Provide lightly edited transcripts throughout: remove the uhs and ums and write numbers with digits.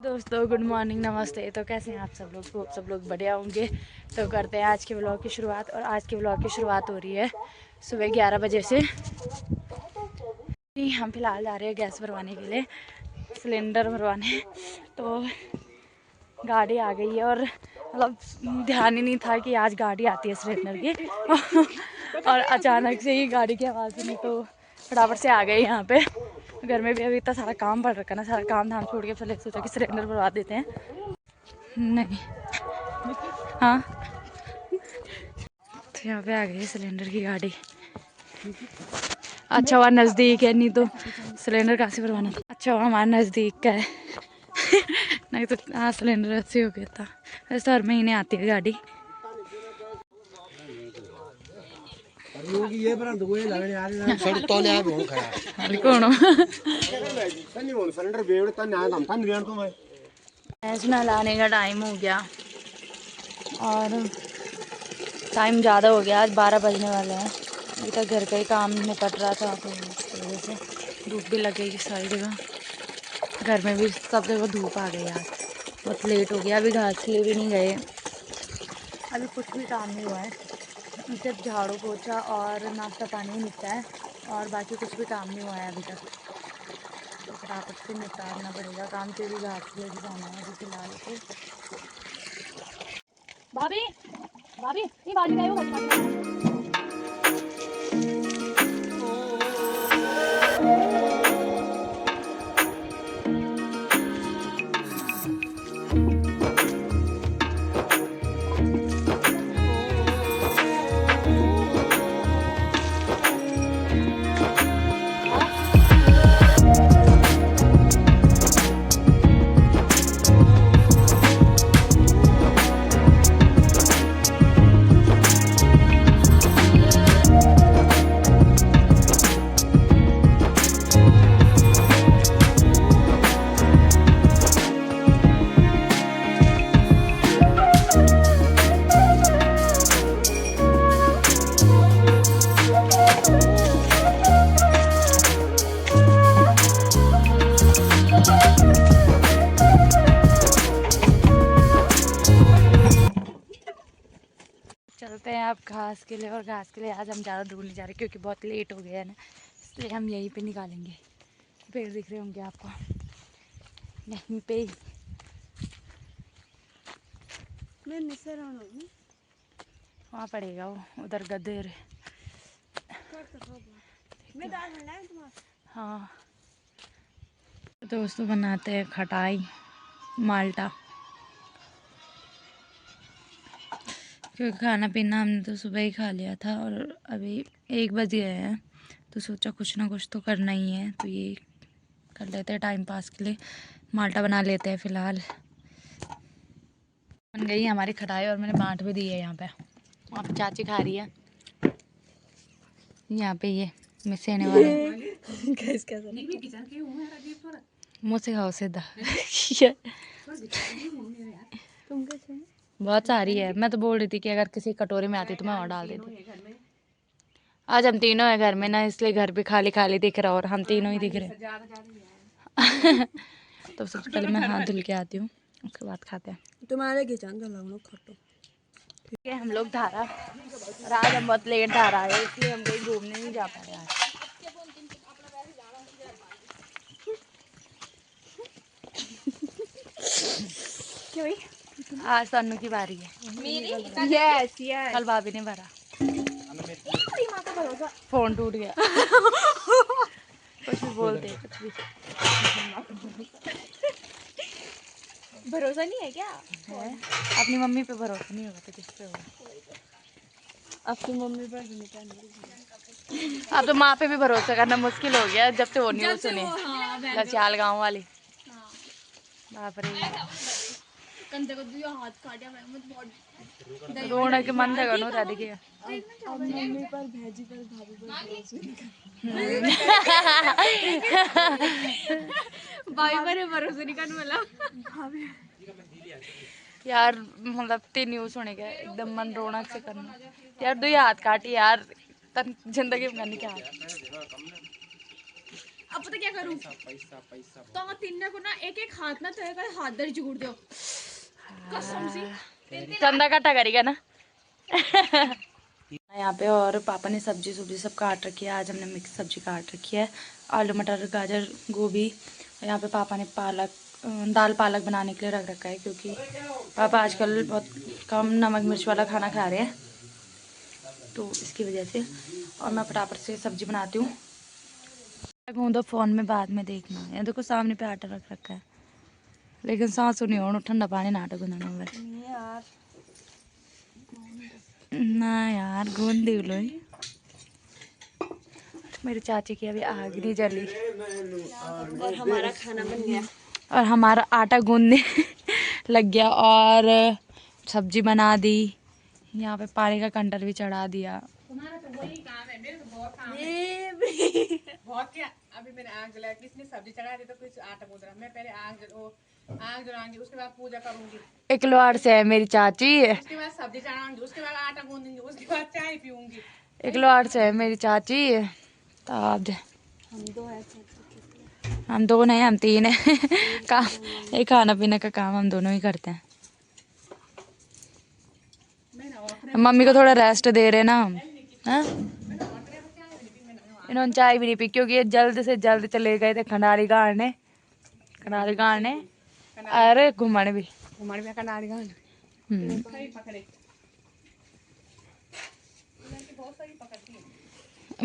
दोस्तों good morning, नमस्ते। तो कैसे हैं आप सब लोग बढ़िया होंगे। तो करते हैं आज के व्लॉग की शुरुआत। और आज के व्लॉग की शुरुआत हो रही है सुबह 11 बजे से। हम फिलहाल जा रहे हैं गैस भरवाने के लिए, सिलेंडर भरवाने। तो गाड़ी आ गई है और मतलब ध्यान ही नहीं था कि आज गाड़ी आती है सिलेंडर की और अचानक से ही गाड़ी की आवाज़ सुनी तो फटाफट से आ गए यहाँ पे। घर में भी अभी इतना सारा काम पड़ रखा ना, सारा काम धाम छोड़ के पहले सोचा कि सिलेंडर भरवा देते हैं। नहीं, हाँ, तो यहाँ पे आ गई सिलेंडर की गाड़ी। अच्छा हुआ नज़दीक है, नहीं तो सिलेंडर कहाँ से भरवाना था। अच्छा हुआ हमारे नज़दीक का है नहीं तो हाँ सिलेंडर ऐसे हो गया था। वैसे हर महीने आती है गाड़ी। भैंस नहलाने का टाइम हो गया और टाइम ज़्यादा हो गया, आज 12 बजने वाले हैं। अभी तक घर का ही काम निपट रहा था तो इसकी वजह से धूप भी लगेगी सारी जगह। घर में भी सब जगह धूप आ गई आज, बहुत लेट हो गया। अभी घास के लिए भी नहीं गए, अभी कुछ भी काम नहीं हुआ है। सिर्फ झाड़ू पोछा और नाश्ता पानी ही निपटा है और बाकी कुछ भी काम नहीं हुआ है अभी तक। तो फटाफट से निपटाना पड़ेगा काम, क्योंकि घास के लिए भी जाना है अभी फिलहाल तो। भाभी भाभी ये बाल्टी लाओ, बाल्टी। चलते हैं आप घास के लिए। और घास के लिए आज हम ज़्यादा दूर नहीं जा रहे क्योंकि बहुत लेट हो गया है ना, इसलिए हम यहीं पे निकालेंगे। पेड़ दिख रहे होंगे आपको, यहीं पे ही। वहाँ पड़ेगा वो उधर गधेर। हाँ दोस्तों, बनाते हैं खटाई माल्टा, क्योंकि खाना पीना हमने तो सुबह ही खा लिया था और अभी 1 बज गए हैं। तो सोचा कुछ ना कुछ तो करना ही है, तो ये कर लेते हैं टाइम पास के लिए। माल्टा बना लेते हैं फ़िलहाल। बन गई हमारी खटाई और मैंने बांट भी दी है यहाँ पे। वहाँ पे चाची खा रही है, यहाँ पे ये मिसेने वाले मुँह से खाओ सीधा बहुत सारी है। मैं तो बोल रही थी कि अगर किसी कटोरे में आती तो मैं और डाल देती। आज हम तीनों हैं घर में ना, इसलिए घर भी खाली खाली दिख रहा और हम तीनों ही दिख रहे हैं तो सबसे पहले मैं हाथ धुल के आती हूँ, उसके बाद खाते हैं। तुम्हारे किचन का लोग खटो। ठीक है, हम लोग धारा, और आज हम बहुत लेट धारा आए इसलिए हम कहीं घूमने नहीं जा पा रहे आज। आज तन्नू की बारी है। Yes yes. कल भाभी ने भरा, फोन टूट गया कुछ भी बोलते कुछ भी। भरोसा नहीं है क्या? है, अपनी मम्मी पे भरोसा नहीं होगा तो किस पे होगा? अपनी मम्मी पर नहीं। अब तो माँ पे भी भरोसा करना मुश्किल हो गया जब से वो न्यूज़ सुनी, लचाल गाँव वाली। बाप रे, कंधे को दिया हाथ काटा मैं बहुत रोना के मन था गनो दादी के। अब मम्मी पर भेजी पर भाभी पर भरोसा भाई पर भरोसा नहीं करने वाला भाभी यार। मतलब ते न्यूज़ सुने के एकदम मन रोना से करना यार। 2 हाथ काटी यार, तन जिंदगी में करने क्या। अब पता क्या करूं, तो तिन्ने को ना एक एक हाथ ना तो हाथ दर जोड़ दो कसम से चंदा काटा करेगा ना। यहाँ पे और पापा ने सब्जी सब काट रखी है। आज हमने मिक्स सब्जी काट रखी है, आलू मटर गाजर गोभी। यहाँ पे पापा ने दाल पालक बनाने के लिए रख रखा है, क्योंकि पापा आजकल बहुत कम नमक मिर्च वाला खाना खा रहे हैं, तो इसकी वजह से। और मैं फटाफट से सब्जी बनाती हूँ। गूंदो फ़ोन में बाद में देखना है। देखो सामने पे आटा रख रखा है, लेकिन सांस नहीं हो ठंडा पानी ना आटा गूंदना यार। ना यार गूंद दी लो। मेरी चाची की अभी आग नहीं जली और हमारा खाना बन गया और हमारा आटा गूंदने लग गया और सब्जी बना दी। यहाँ पे पानी का कंटर भी चढ़ा दिया। तुम्हारा तो वही काम है, मेरे तो बहुत काम है। बहुत क्या, अभी मैंने आग जलाया, किसने सब्जी चढ़ा दी तो कुछ आटा गूंद रहा। मैं पहले आग जलाऊंगी, उसके बाद पूजा करूंगी। इकलवाड़ से है मेरी चाची, उसके बाद सब्जी चढ़ाऊंगी, उसके बाद आटा गूंदूंगी, उसके बाद चाय पीऊंगी। इकलवाड़ से है मेरी चाची। तो अब हम दो नहीं, हम तीन है। काम ये खाना पीने का काम हम दोनों ही करते हैं। मम्मी को थोड़ा रेस्ट दे रहे ना हम। हाँ? इन्होंने चाय भी नहीं पी, क्योंकि ये जल्द से जल्द चले गए थे खंडारी गाड़ने। अरे घुमन भी कनाड़ी गांव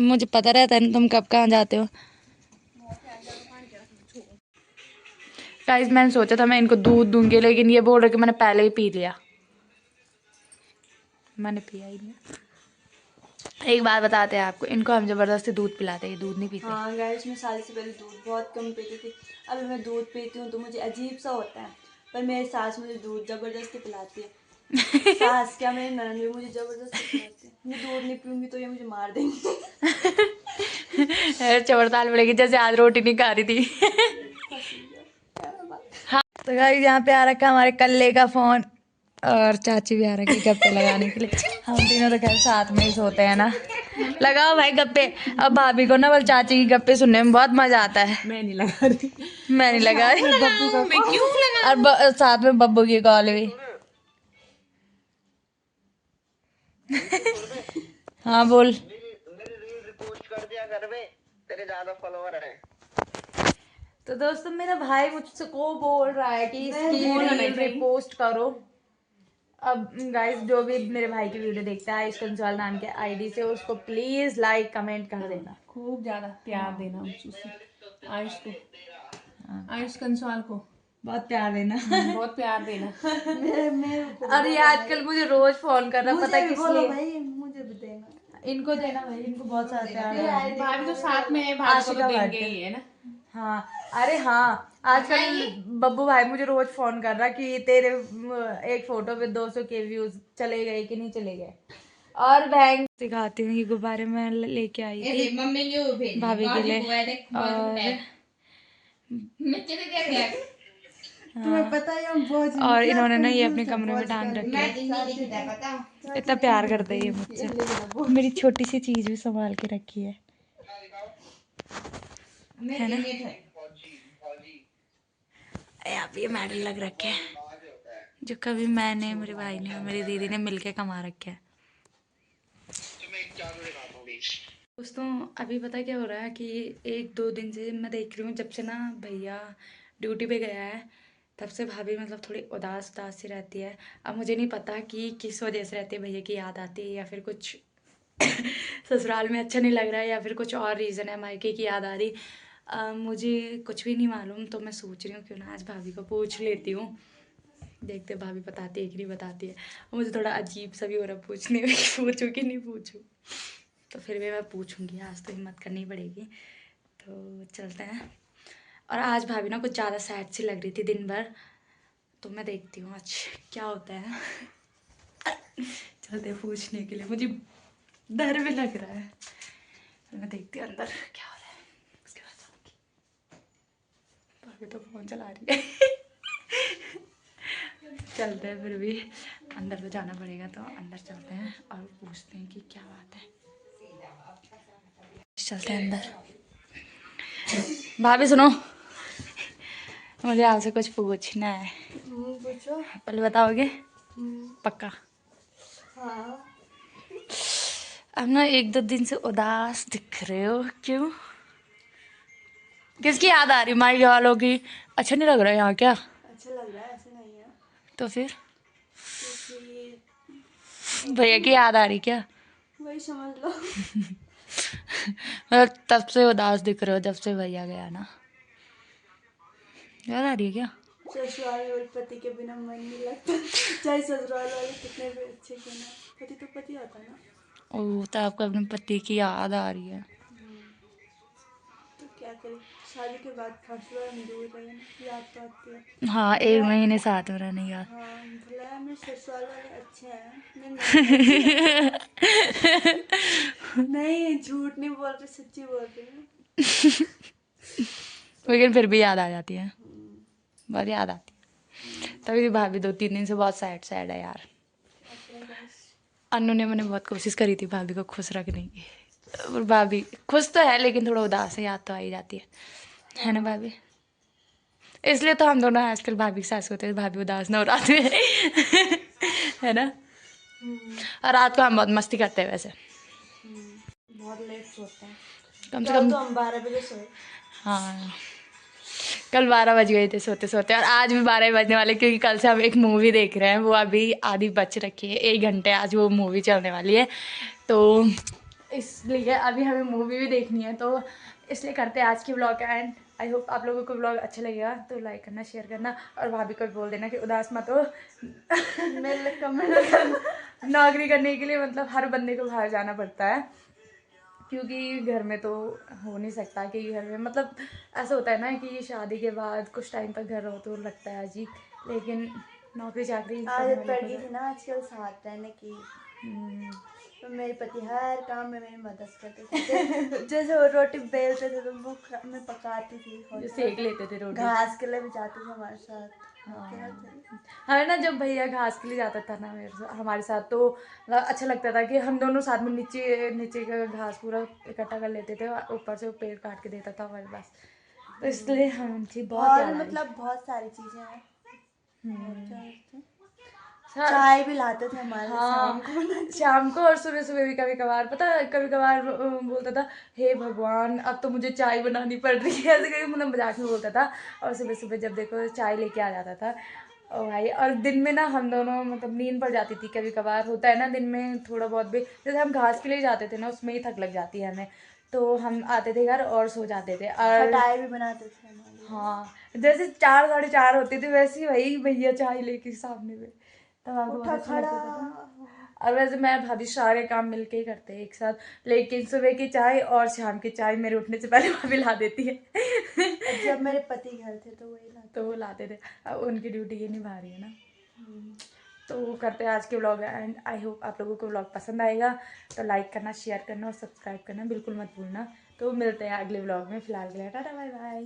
मुझे पता रहता है तुम कब कहाँ जाते हो। गाइस मैंने सोचा था मैं इनको दूध दूंगी, लेकिन ये बोल रहे कि मैंने पहले ही पी लिया। मैंने पिया ही नहीं। एक बात बताते हैं आपको, इनको हम जबरदस्ती दूध पिलाते हैं, ये दूध नहीं पीते। हाँ गाइस, मैं शादी से पहले दूध बहुत कम पीती थी। अब मैं दूध पीती हूँ तो मुझे अजीब सा होता है, पर मेरी सास मुझे दूध जबरदस्ती पिलाती है। सास क्या, मेरी ननद भी मुझे जबरदस्ती पिलाती है। मैं दूध नहीं पीऊंगी तो ये मुझे मार देंगे। चबड़ताल पड़ेगी, जैसे आज रोटी नहीं खा रही थी। हाँ तो गाइस यहाँ पे आ रखा है हमारे कल्ले का फोन, और चाची भी आ रखी गप्पे लगाने के लिए। हम तीनों तो खैर साथ में ही सोते हैं ना। लगाओ भाई गप्पे। अब भाभी को ना बल चाची की गप्पे सुनने में बहुत मजा आता है। मैं नहीं लगा रही। मैं नहीं लगा रही। बब्बू का मैं क्यों लगा? और साथ में बब्बू की कॉल भी। हाँ बोल। तो दोस्तों मेरा भाई मुझसे को बोल रहा है कि इसकी रील रिपोस्ट करो। अब गाइस जो भी मेरे भाई की वीडियो देखता है आयुष कंसवाल नाम के आईडी से, उसको प्लीज लाइक कमेंट कर देना, खूब ज्यादा प्यार देना उसे, आयुष को, आयुष कंसवाल को बहुत प्यार देना। बहुत प्यार देना। और ये आजकल मुझे रोज फोन कर रहा, पता किस लिए? भाई मुझे भी देना, इनको देना भाई, इनको बहुत सारा प्यार देना। भाभी तो साथ में है, भाभी को तो देंगे ही है ना। हाँ अरे हाँ, आजकल बब्बू भाई मुझे रोज फोन कर रहा कि तेरे एक फोटो पे 200 के व्यूज चले गए कि नहीं चले गए। और बहन सिखाती हूँ, ये गुब्बारे में लेके आई थी भाभी के लिए। और तुम्हें पता है हम बहुत और इन्होंने ना ये अपने कमरे में टांग रखे है। इतना प्यार करते हैं ये मुझसे। मेरी छोटी सी चीज भी संभाल के रखी है ना। यहाँ पे ये मेडल लग रखे हैं, जो कभी मैंने, मेरे भाई ने और मेरी दीदी ने मिलके कमा रखे हैं। दोस्तों अभी पता क्या हो रहा है कि 1-2 दिन से मैं देख रही हूँ, जब से ना भैया ड्यूटी पे गया है तब से भाभी मतलब थोड़ी उदास सी रहती है। अब मुझे नहीं पता कि किस वजह से रहती है, भैया की याद आती है या फिर कुछ ससुराल में अच्छा नहीं लग रहा है या फिर कुछ और रीज़न है, मायके की याद आ रही। मुझे कुछ भी नहीं मालूम, तो मैं सोच रही हूँ क्यों ना आज भाभी को पूछ लेती हूँ, देखते भाभी बताती है कि नहीं बताती है। मुझे थोड़ा अजीब सा भी हो रहा पूछने में, पूछूँ कि नहीं पूछूँ, तो फिर भी मैं पूछूंगी, आज तो हिम्मत करनी पड़ेगी। तो चलते हैं। और आज भाभी ना कुछ ज़्यादा सैड सी लग रही थी दिन भर, तो मैं देखती हूँ आज क्या होता है। चलते पूछने के लिए, मुझे डर भी लग रहा है, तो मैं देखती हूँ अंदर क्या हो रहा है, उसके बाद जाऊँगी। भाभी तो फ़ोन चला रही है। चलते हैं, फिर भी अंदर तो जाना पड़ेगा, तो अंदर चलते हैं और पूछते हैं कि क्या बात है। चलते हैं अंदर। भाभी सुनो, मुझे आपसे कुछ पूछना है। पूछो। पहले बताओगे? पक्का? हाँ। अब ना 1-2 दिन से उदास दिख रहे हो, क्यों? किसकी याद आ रही? माई वालों की? अच्छा नहीं लग रहा है यहाँ क्या? अच्छा लग रहा है, ऐसे नहीं है। तो फिर क्योंकि भैया की याद आ रही क्या? वही समझ लो। मतलब तब से उदास दिख रहे हो जब से भैया गया ना? याद आ रही है क्या? ससुराल में पति के बिना मन नहीं लगता, चाहे ससुराल वाले कितने भी अच्छे क्यों ना, पति तो पति होता है ना। ओह, तो आपको अपने पति की याद आ रही है? तो क्या करें, शादी के बाद फर्स्ट बार हम दूर रहे ना, याद तो आती है। हाँ, 1 महीने साथ में रहने की याद। हाँ, भला मेरे ससुराल वाले अच्छे हैं, मैं नहीं नहीं, झूठ नहीं बोल रही, सच्ची बोल रही हूँ। लेकिन फिर भी याद आ जाती है, बहुत याद आती है। तभी भाभी 2-3 दिन से बहुत सैड सैड है यार। अन्नू ने मैंने बहुत कोशिश करी थी भाभी को खुश रखने की, और भाभी खुश तो है लेकिन थोड़ा उदास है, याद तो आ ही जाती है ना भाभी? इसलिए तो हम दोनों आजकल भाभी के साथ होते हैं, भाभी उदास ना हो रात में है ना? और रात को हम बहुत मस्ती करते हैं वैसे, बहुत लेट सोते हैं। कम से कल कम। तो हम 12 बजे सोए। हाँ, कल 12 बज गए थे सोते सोते, और आज भी 12 बजने वाले, क्योंकि कल से हम एक मूवी देख रहे हैं, वो अभी आधी बच रखी है, 1 घंटे आज वो मूवी चलने वाली है, तो इसलिए अभी हमें मूवी भी देखनी है, तो इसलिए करते हैं आज की व्लॉग का एंड। आई होप आप लोगों को व्लॉग अच्छा लगेगा, तो लाइक करना, शेयर करना, और भाभी को भी बोल देना कि उदास मत हो। मेरे कमेंट करना। नौकरी करने के लिए मतलब हर बंदे को बाहर जाना पड़ता है, क्योंकि घर में तो हो नहीं सकता कि घर में मतलब ऐसा होता है ना कि शादी के बाद कुछ टाइम तक घर रहो तो लगता है अजीब, लेकिन नौकरी चाकरी करने आदत वाले पड़ को गई तो थी ना आजकल साथ रहने की। तो मेरे पति हर काम में मेरी मदद करते थे। जैसे वो रोटी बेलते थे तो वो मैं पकाती थी, जो सेक लेते थे रोटी। घास के लिए भी जाते थे हमारे साथ। हमें ना जब भैया घास के लिए जाता था ना हमारे साथ, तो मतलब अच्छा लगता था कि हम दोनों साथ में नीचे नीचे का घास पूरा इकट्ठा कर लेते थे, और ऊपर से वो पेड़ काट के देता था हमारे पास, तो इसलिए हमसे बहुत और याद आ रही। मतलब बहुत सारी चीजें हैं। और क्या करते? सा- चाय भी लाते थे हमारे लिए शाम को हाँ, शाम को और सुबह सुबह भी कभी कभार, पता है कभी कभार बोलता था, हे भगवान अब तो मुझे चाय बनानी पड़ रही है, ऐसे करके मतलब मजाक में बोलता था, और सुबह सुबह जब देखो चाय लेके आ जाता था। और भाई, और दिन में ना हम दोनों मतलब नींद पड़ जाती थी, कभी कभार होता है ना दिन में थोड़ा बहुत भी, जैसे हम घास के लिए जाते थे ना उसमें ही थक लग जाती है हमें, तो हम आते थे घर और सो जाते थे। और खटाई भी बनाते थे हमारे लिए। हाँ, जैसे 4-4:30 होती थी वैसे ही वही भैया चाय लेके सामने में, तब आपको बहुत उठा अच्छा खड़ा। लगता था। और वैसे मैं भाभी सारे काम मिलके ही करते हैं एक साथ, लेकिन सुबह की चाय और शाम की चाय मेरे उठने से पहले भाभी ला देती है। और जब मेरे पति घर थे तो वही लाते। तो वो लाते थे, अब उनकी ड्यूटी ये निभा रही है ना। तो वो करते हैं आज के व्लॉग, एंड आई होप आप लोगों को व्लॉग पसंद आएगा, तो लाइक करना, शेयर करना और सब्सक्राइब करना बिल्कुल मत भूलना। तो मिलते हैं अगले व्लॉग में, फिलहाल के लिए टाटा बाय बाय।